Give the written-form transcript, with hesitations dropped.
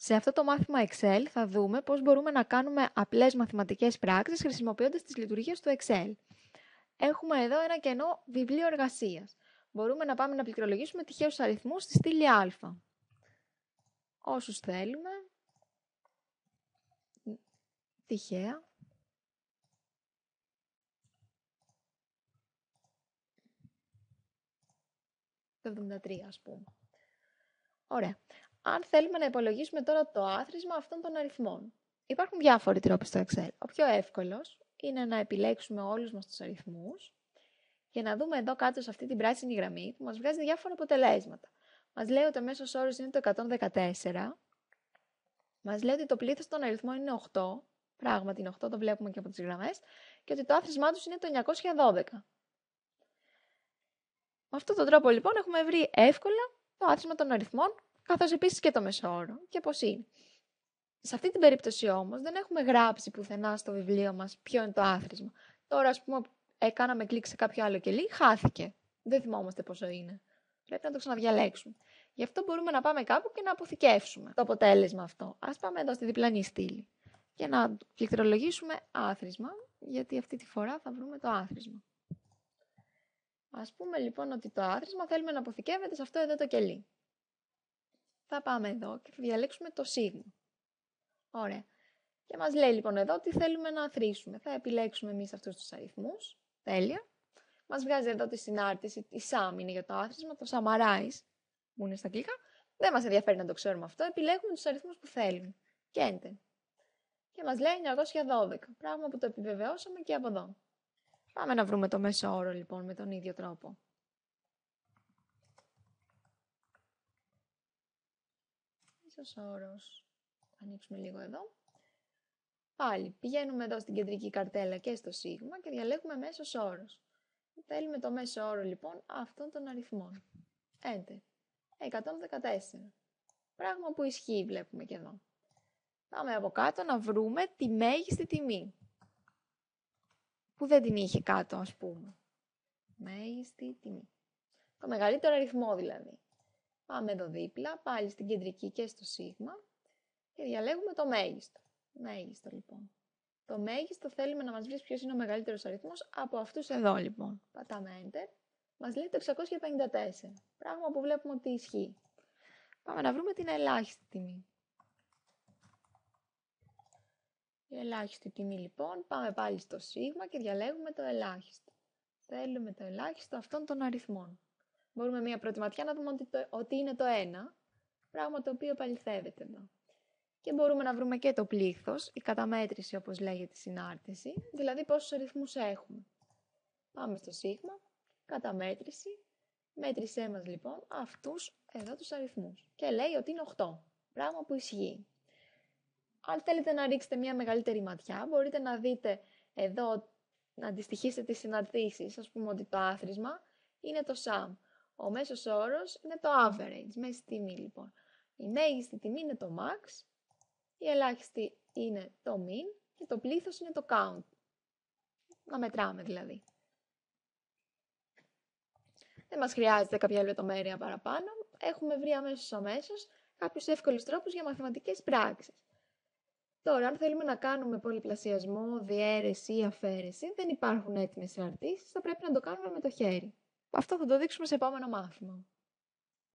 Σε αυτό το μάθημα Excel θα δούμε πώς μπορούμε να κάνουμε απλές μαθηματικές πράξεις χρησιμοποιώντας τις λειτουργίες του Excel. Έχουμε εδώ ένα κενό βιβλίο εργασίας. Μπορούμε να πάμε να πληκτρολογήσουμε τυχαίους αριθμούς στη στήλη α. Όσους θέλουμε, τυχαία. Το 73 ας πούμε. Ωραία. Αν θέλουμε να υπολογίσουμε τώρα το άθροισμα αυτών των αριθμών. Υπάρχουν διάφοροι τρόποι στο Excel. Ο πιο εύκολος είναι να επιλέξουμε όλους μας τους αριθμούς και να δούμε εδώ κάτω σε αυτή την πράσινη γραμμή που μας βγάζει διάφορα αποτελέσματα. Μας λέει ότι ο μέσος όρος είναι το 114. Μας λέει ότι το πλήθος των αριθμών είναι 8. Πράγματι είναι 8, το βλέπουμε και από τις γραμμές. Και ότι το άθροισμά τους είναι το 912. Με αυτόν τον τρόπο λοιπόν έχουμε βρει εύκολα το άθροισμα των αριθμών, καθώς επίσης και το μέσο όρο και πώς είναι. Σε αυτή την περίπτωση όμως δεν έχουμε γράψει πουθενά στο βιβλίο μας ποιο είναι το άθροισμα. Τώρα ας πούμε κάναμε κλικ σε κάποιο άλλο κελί, χάθηκε. Δεν θυμόμαστε πόσο είναι. Πρέπει να το ξαναδιαλέξουμε. Γι' αυτό μπορούμε να πάμε κάπου και να αποθηκεύσουμε το αποτέλεσμα αυτό. Ας πάμε εδώ στη διπλανή στήλη και να πληκτρολογήσουμε άθροισμα, γιατί αυτή τη φορά θα βρούμε το άθροισμα. Ας πούμε λοιπόν ότι το άθροισμα θέλουμε να αποθηκεύεται σε αυτό εδώ το κελί. Θα πάμε εδώ και θα διαλέξουμε το σίγμα. Ωραία. Και μας λέει λοιπόν εδώ τι θέλουμε να αθροίσουμε. Θα επιλέξουμε εμείς αυτούς τους αριθμούς. Τέλεια. Μας βγάζει εδώ τη συνάρτηση. Η SUM είναι για το άθροισμα, το summarize που είναι στα αγγλικά. Δεν μας ενδιαφέρει να το ξέρουμε αυτό. Επιλέγουμε τους αριθμούς που θέλουμε. Και enter. Και μας λέει 912. Πράγμα που το επιβεβαιώσαμε και από εδώ. Πάμε να βρούμε το μέσο όρο λοιπόν με τον ίδιο τρόπο. Μέσος όρος. Θα ανοίξουμε λίγο εδώ. Πάλι πηγαίνουμε εδώ στην κεντρική καρτέλα και στο σίγμα και διαλέγουμε μέσος όρος. Θέλουμε το μέσο όρο λοιπόν αυτών των αριθμών. Enter. 114. Πράγμα που ισχύει βλέπουμε και εδώ. Πάμε από κάτω να βρούμε τη μέγιστη τιμή. Που δεν την είχε κάτω ας πούμε. Μέγιστη τιμή. Το μεγαλύτερο αριθμό δηλαδή. Πάμε εδώ δίπλα, πάλι στην κεντρική και στο σίγμα και διαλέγουμε το μέγιστο. Μέγιστο λοιπόν. Το μέγιστο θέλουμε να μας βρει ποιος είναι ο μεγαλύτερος αριθμός από αυτούς εδώ λοιπόν. Πατάμε Enter. Μας λέει το 654. Πράγμα που βλέπουμε ότι ισχύει. Πάμε να βρούμε την ελάχιστη τιμή. Η ελάχιστη τιμή λοιπόν. Πάμε πάλι στο σίγμα και διαλέγουμε το ελάχιστο. Θέλουμε το ελάχιστο αυτών των αριθμών. Μπορούμε μία πρώτη ματιά να δούμε ότι είναι το 1. Πράγμα το οποίο επαληθεύεται εδώ. Και μπορούμε να βρούμε και το πλήθος, η καταμέτρηση όπως λέγεται η συνάρτηση, δηλαδή πόσους αριθμούς έχουμε. Πάμε στο σίγμα, καταμέτρηση, μέτρησέ μας λοιπόν αυτούς εδώ τους αριθμούς. Και λέει ότι είναι 8, πράγμα που ισχύει. Αν θέλετε να ρίξετε μια μεγαλύτερη ματιά, μπορείτε να δείτε εδώ, να αντιστοιχίσετε τις συναρτήσεις, ας πούμε ότι το άθροισμα είναι το sum. Ο μέσος όρος είναι το average, μέση τιμή λοιπόν. Η μέγιστη τιμή είναι το max. Η ελάχιστη είναι το min και το πλήθος είναι το count. Να μετράμε δηλαδή. Δεν μας χρειάζεται κάποια λεπτομέρεια παραπάνω. Έχουμε βρει αμέσως κάποιους εύκολους τρόπους για μαθηματικές πράξεις. Τώρα, αν θέλουμε να κάνουμε πολυπλασιασμό, διαίρεση ή αφαίρεση, δεν υπάρχουν έτοιμες συναρτήσεις, θα πρέπει να το κάνουμε με το χέρι. Αυτό θα το δείξουμε σε επόμενο μάθημα.